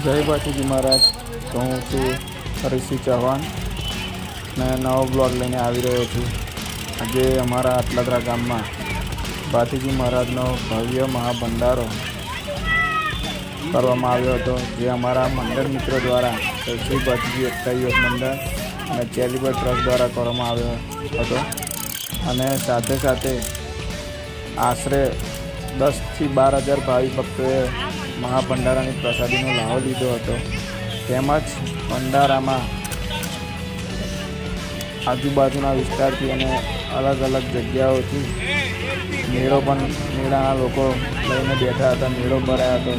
જય બાપુજી મહારાજ. તો હું છું હરીશસિંહ ચૌહાણ ને નવો બ્લોગ લઈને આવી રહ્યો છું. આજે અમારા આટલાદરા ગામમાં ભાતીજી મહારાજનો ભવ્ય મહાભંડારો કરવામાં આવ્યો હતો, જે અમારા મંડળ મિત્રો દ્વારા શ્રી ભાતીજી એકતા યુવક મંડળ અને ચેરિટેબલ ટ્રસ્ટ દ્વારા કરવામાં આવ્યો હતો. અને સાથે સાથે આશરે 10થી 12,000 ભાવિ ભક્તોએ મહાભંડારાની પ્રસાદીનો લાવો લીધો હતો. તેમજ ભંડારામાં આજુબાજુના વિસ્તારથી અને અલગ અલગ જગ્યાઓથી મેળાના લોકો લઈને બેઠા હતા. મેળો ભરાયો હતો.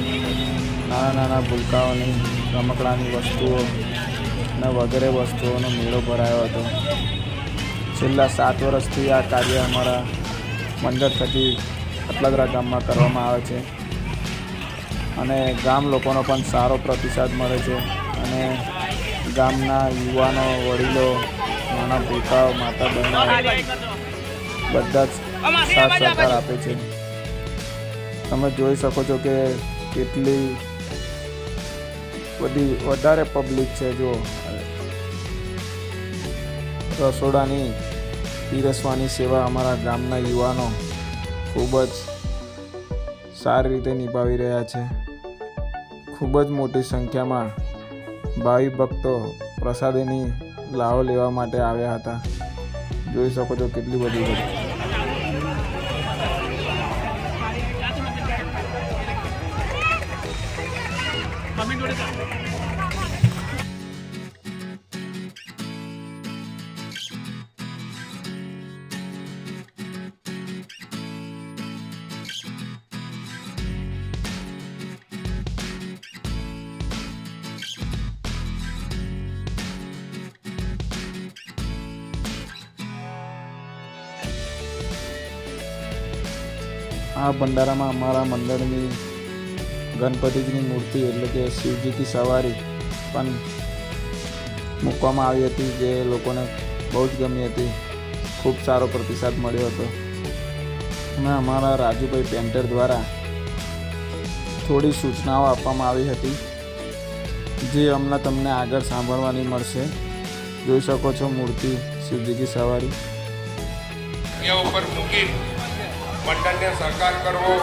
નાના નાના ભૂલકાઓની રમકડાની વસ્તુઓ અને વગેરે વસ્તુઓનો મેળો ભરાયો હતો. છેલ્લા 7 વર્ષથી આ કાર્ય અમારા મંડળ થકી આટલાદરા ગામમાં કરવામાં આવે છે અને ગામ લોકોનો પણ સારો પ્રતિસાદ મળે છે. અને ગામના યુવાનો, વડીલો, નાના ભૂલકાઓ, માતા બહેનો બધા જ સાથ સહકાર આપે છે. તમે જોઈ શકો છો કે કેટલી બધી વધારે પબ્લિક છે. જો રસોડાની પીરસવાની સેવા અમારા ગામના યુવાનો ખૂબ જ સારી રીતે નિભાવી રહ્યા છે. ખૂબ જ મોટી સંખ્યામાં ભાવિ ભક્તો પ્રસાદીની લાવો લેવા માટે આવ્યા હતા. જોઈ શકો છો કેટલી બધી આ ભંડારામાં અમારા મંડળની ગણપતિજીની મૂર્તિ એટલે કે શિવજી કી સવારી પણ મૂકવામાં આવી હતી, જે લોકોને બહુ જ ગમી હતી. ખૂબ સારો પ્રતિસાદ મળ્યો હતો. અને અમારા રાજુભાઈ પેન્ટર દ્વારા થોડી સૂચનાઓ આપવામાં આવી હતી, જે અમને તમને આગળ સાંભળવાની મળશે. જોઈ શકો છો મૂર્તિ શિવજી કી સવારી ઉપર મૂકી મંડળને સહકાર કરવો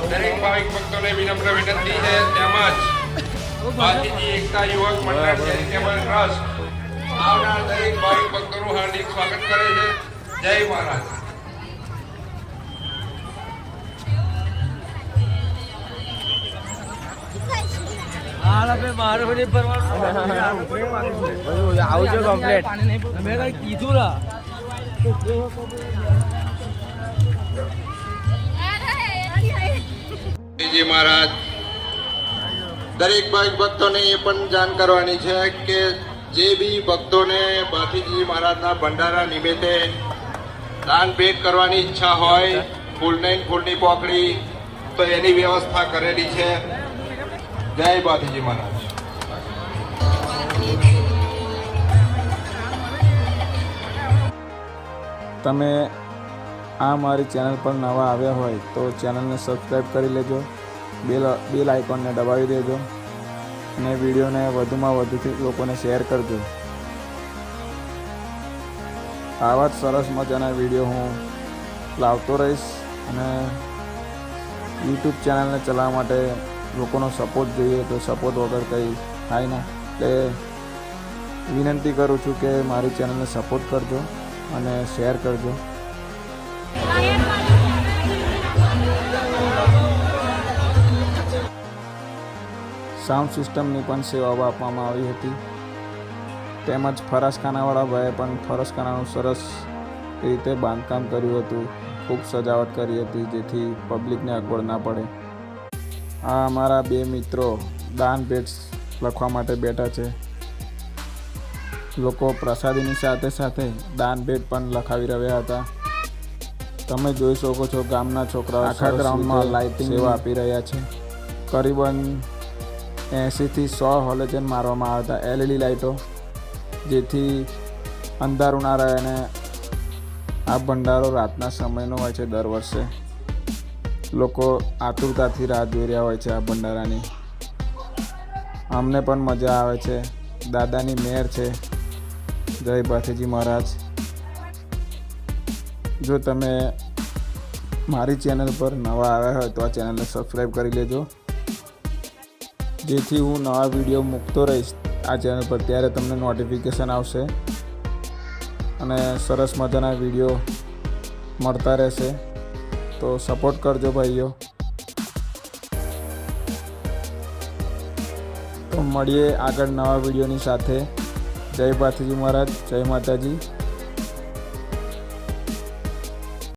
દરેક ભાવિક ભક્તોને વિનમ્ર વિનંતી છે. તેમજ ભાતીજી એકતા યુવક મંડળ ચેરિટેબલ ટ્રસ્ટ આવનાર દરેક ભાવિક ભક્તોનું હાર્દિક સ્વાગત કરે છે. જય મહારાજ. આવજો કમ્પ્લેટ મેં કીધું ના મહારાજ દરેક ભાવિક ભક્તોને એ પણ જાણ કરવાની છે કે જે બી ભક્તોને ભાતીજી મહારાજના ભંડારા નિમિત્તે દાન ભેટ કરવાની ઈચ્છા હોય, ફૂલની પોકડી, તો એની વ્યવસ્થા કરેલી છે. જય ભાતીજી મહારાજ. તમે આ મારી ચેનલ પર નવા આવ્યા હોય તો ચેનલને સબસ્ક્રાઈબ કરી લેજો, બેલ આઇકોનને દબાવી દેજો અને વિડીયોને વધુમાં વધુથી લોકોને શેર કરજો. આવા જ સરસ મજાના વિડીયો હું લાવતો રહીશ. અને યુટ્યુબ ચેનલને ચલાવવા માટે લોકોનો સપોર્ટ જોઈએ, તો સપોર્ટ વગર કંઈ થાય ના. એટલે વિનંતી કરું છું કે મારી ચેનલને સપોર્ટ કરજો અને શેર કરજો. સાઉન્ડ સિસ્ટમની પણ સેવાઓ આપવામાં આવી હતી. તેમજ ફરસખાનાવાળા ભાઈએ પણ ફરસખાનાનું સરસ રીતે બાંધકામ કર્યું હતું. ખૂબ સજાવટ કરી હતી, જેથી પબ્લિકને અગવડ ના પડે. આ અમારા 2 મિત્રો દાન ભેટ લખવા માટે બેઠા છે. લોકો પ્રસાદીની સાથે સાથે દાન ભેટ પણ લખાવી રહ્યા હતા. તમે જોઈ શકો છો ગામના છોકરાઓ આખા ગ્રાઉન્ડમાં લાઇટિંગ સેવા આપી રહ્યા છે. કરીબન 80 થી 100 હોલોજન મારવામાં આવ્યા હતા, LED લાઇટો, જેથી અંધારું ના રહે. અને આ ભંડારો રાતના સમયનો હોય છે. દર વર્ષે લોકો આતુરતાથી રાહ જોઈ રહ્યા હોય છે આ ભંડારાની. અમને પણ મજા આવે છે. દાદાની મહેર છે. જય ભાથીજી મહારાજ. જો તમે મારી ચેનલ પર નવા આવ્યા હોય તો આ ચેનલને સબસ્ક્રાઈબ કરી લેજો, જેથી હું નવા વિડીયો મૂકતો રહીશ આ ચેનલ પર ત્યારે તમને નોટિફિકેશન આવશે અને સરસ મજાના વિડીયો મળતા રહેશે. તો સપોર્ટ કરજો ભાઈઓ. તો મળીએ આગળ નવા વિડીયોની સાથે. જય ભાથીજી મહારાજ. જય માતાજી.